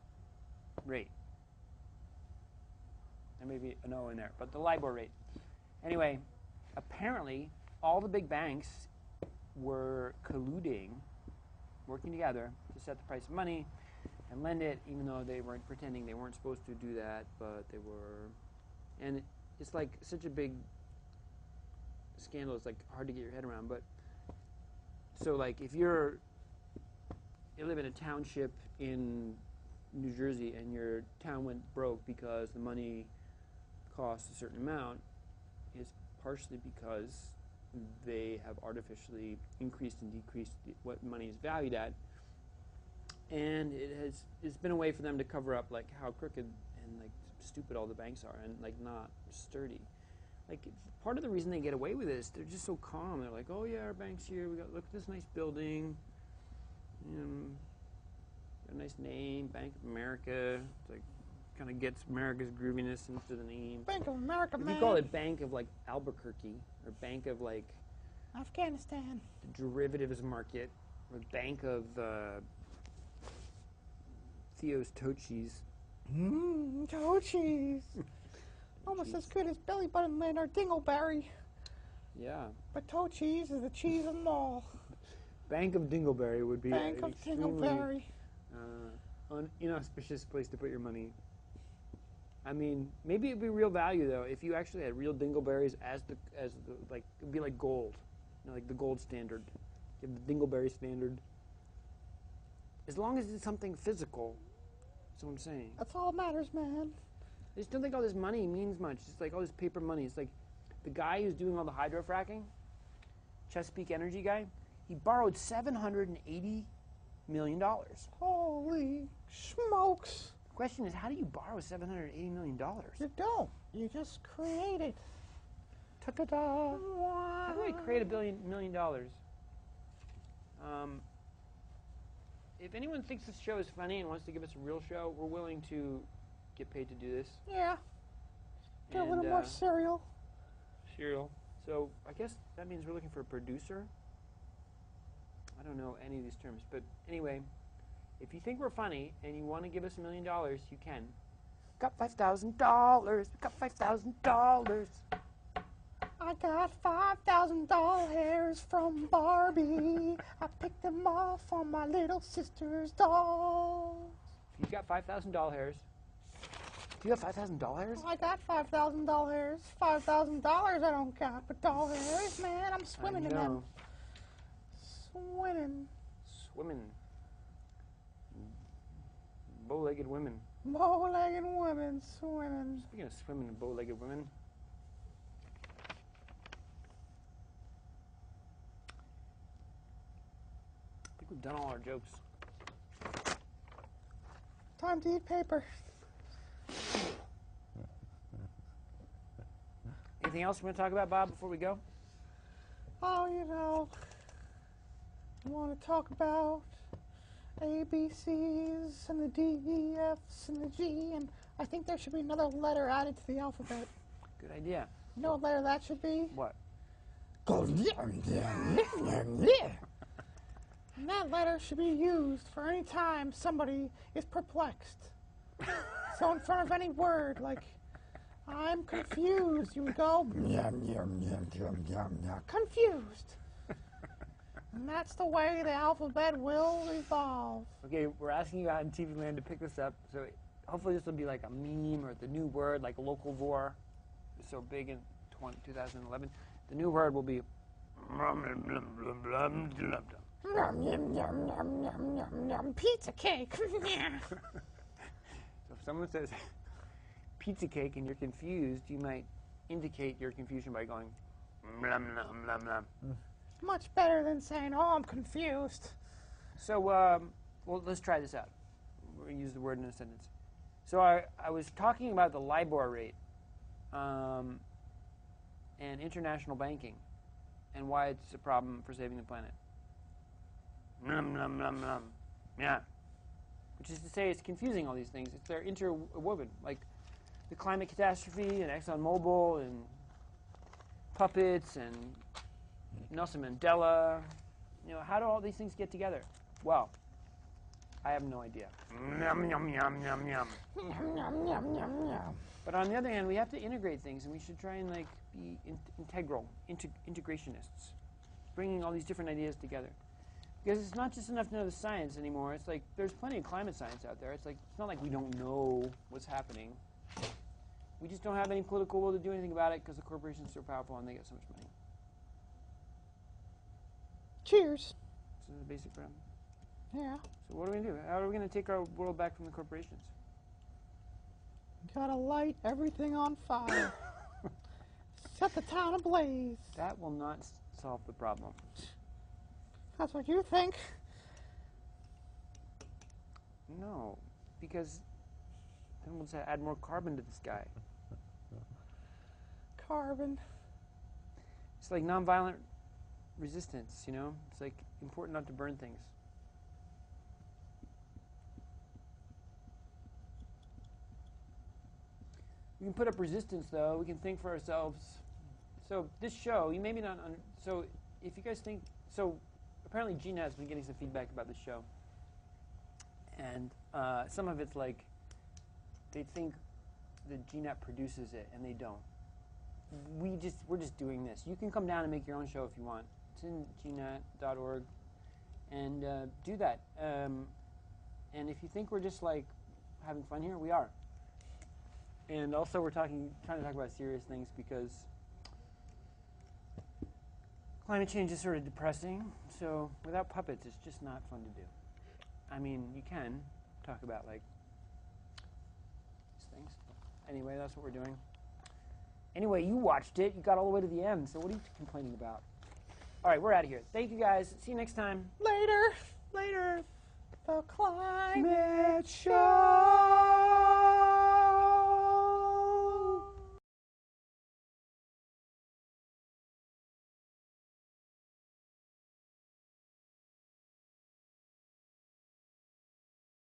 rate. There may be an O in there, but the LIBOR rate. Anyway, apparently all the big banks were colluding, working together to set the price of money and lend it, even though they weren't pretending they weren't supposed to do that, but they were. And it's like such a big scandal, it's like hard to get your head around. But so like if you live in a township in New Jersey and your town went broke because the money cost a certain amount, it's partially because they have artificially increased and decreased what money is valued at, and it's been a way for them to cover up like how crooked and like stupid all the banks are and like not sturdy. Like part of the reason they get away with this, they're just so calm. They're like, oh yeah, our bank's here. We got look at this nice building. Got a nice name, Bank of America. It's like kind of gets America's grooviness into the name. Bank of America, if man. you call it Bank of like Albuquerque or Bank of like Afghanistan, the derivatives market, or Bank of Theo's toe cheese. Toe cheese. Almost as good as belly button land or dingleberry. Yeah. But toe cheese is the cheese of them all. Bank of Dingleberry would be Bank of Dingleberry. Inauspicious place to put your money. I mean, maybe it'd be real value though if you actually had real dingleberries as the like it'd be like gold, like the gold standard. You have the dingleberry standard. As long as it's something physical, that's what I'm saying. That's all that matters, man. I just don't think all this money means much. It's like all this paper money. It's like the guy who's doing all the hydrofracking, Chesapeake Energy guy, he borrowed $780 million. Holy smokes. The question is, how do you borrow $780 million? You don't. You just create it. Ta-da-da. How do I create $1 million? If anyone thinks this show is funny and wants to give us a real show, we're willing to get paid to do this. Yeah. Get a little more cereal. So I guess that means we're looking for a producer. I don't know any of these terms, but anyway, if you think we're funny and you want to give us $1 million, you can. Got $5,000. Got $5,000. I got $5,000 from Barbie. I picked them off on my little sister's dolls. If you've got $5,000. Do you have $5,000? I got $5,000. $5,000 I don't got, but dollars, man, I'm swimming in them. Swimming. Bow-legged women. Bow-legged women swimming. Speaking of swimming and bow-legged women, we've done all our jokes. Time to eat paper. Anything else you want to talk about, Bob, before we go? Oh, you know, I want to talk about ABCs and the DEFs and the G, and I think there should be another letter added to the alphabet. Good idea. You know what letter that should be? What? And that letter should be used for any time somebody is perplexed. So in front of any word, like, I'm confused, you would go, confused. And that's the way the alphabet will evolve. Okay, we're asking you out in TV land to pick this up. So hopefully this will be like a meme or the new word, like localvore. It's so big in 2011. The new word will be pizza cake. So if someone says pizza cake and you're confused, you might indicate your confusion by going blum, blum, blum, blum. Much better than saying, oh, I'm confused. So, well, let's try this out. We're going to use the word in a sentence. So I was talking about the LIBOR rate and international banking and why it's a problem for saving the planet. Blum, blum, blum, blum. Yeah. Which is to say it's confusing, all these things. They're interwoven, like the climate catastrophe and ExxonMobil and puppets and Nelson Mandela. You know, how do all these things get together? Well, I have no idea. Yum, yum, yum, yum, yum. But on the other hand, we have to integrate things, and we should try and like be integral, integrationists, bringing all these different ideas together. Because it's not just enough to know the science anymore. It's like there's plenty of climate science out there. It's like it's not like we don't know what's happening. We just don't have any political will to do anything about it because the corporations are so powerful and they get so much money. Cheers. This is the basic problem. Yeah. So what are we going to do? How are we going to take our world back from the corporations? Gotta light everything on fire. Set the town ablaze. That will not solve the problem. That's what you think. No, because then we'll just add more carbon to the sky. Carbon. It's like nonviolent resistance, you know? It's like important not to burn things. We can put up resistance, though. We can think for ourselves. So this show, you maybe not... so if you guys think... So apparently Gina has been getting some feedback about this show. And some of it's like they think that GNAT produces it, and they don't. We're just doing this. You can come down and make your own show if you want. It's in gnat.org. And do that. And if you think we're just like having fun here, we are. And also we're trying to talk about serious things because climate change is sort of depressing. So without puppets, it's just not fun to do. I mean, you can talk about like these things. Anyway, that's what we're doing. Anyway, you watched it. You got all the way to the end. So what are you complaining about? All right, we're out of here. Thank you, guys. See you next time. Later. Later. The Climate Show.